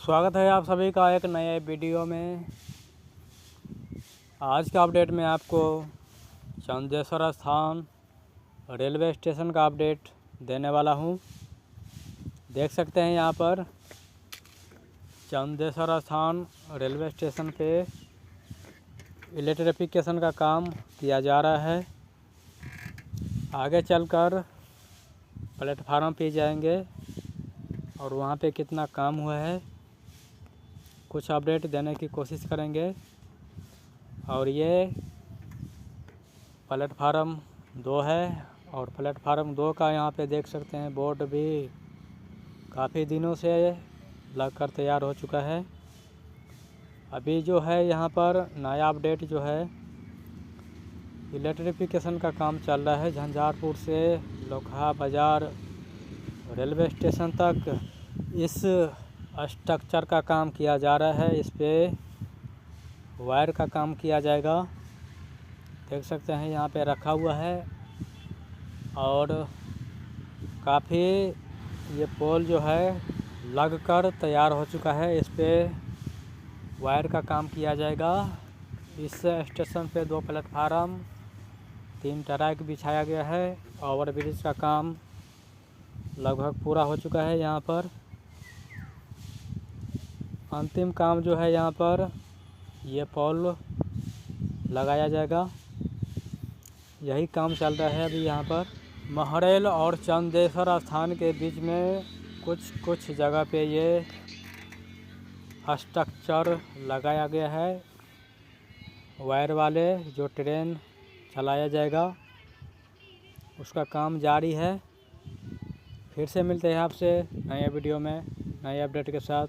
स्वागत है आप सभी का एक नए वीडियो में। आज का अपडेट में आपको चंदेश्वर स्थान रेलवे स्टेशन का अपडेट देने वाला हूं। देख सकते हैं यहाँ पर चंदेश्वर स्थान रेलवे स्टेशन पे इलेक्ट्रिफिकेशन का काम किया जा रहा है। आगे चलकर प्लेटफार्म पे जाएंगे और वहाँ पे कितना काम हुआ है कुछ अपडेट देने की कोशिश करेंगे। और ये प्लेटफार्म 2 है और प्लेटफार्म 2 का यहाँ पे देख सकते हैं बोर्ड भी काफ़ी दिनों से लगकर तैयार हो चुका है। अभी जो है यहाँ पर नया अपडेट जो है इलेक्ट्रिफिकेशन का काम चल रहा है। झंझारपुर से लोकहा बाज़ार रेलवे स्टेशन तक इस स्ट्रक्चर का काम किया जा रहा है। इस पे वायर का काम किया जाएगा। देख सकते हैं यहाँ पे रखा हुआ है और काफ़ी ये पोल जो है लगकर तैयार हो चुका है। इस पे वायर का काम किया जाएगा। इस स्टेशन पे 2 प्लेटफार्म 3 ट्रैक बिछाया गया है। ओवरब्रिज का काम लगभग पूरा हो चुका है। यहाँ पर अंतिम काम जो है यहाँ पर ये पोल लगाया जाएगा। यही काम चल रहा है अभी यहाँ पर। महरेल और चंदेश्वर स्थान के बीच में कुछ जगह पे ये स्ट्रक्चर लगाया गया है वायर वाले। जो ट्रेन चलाया जाएगा उसका काम जारी है। फिर से मिलते हैं आपसे नए वीडियो में नए अपडेट के साथ।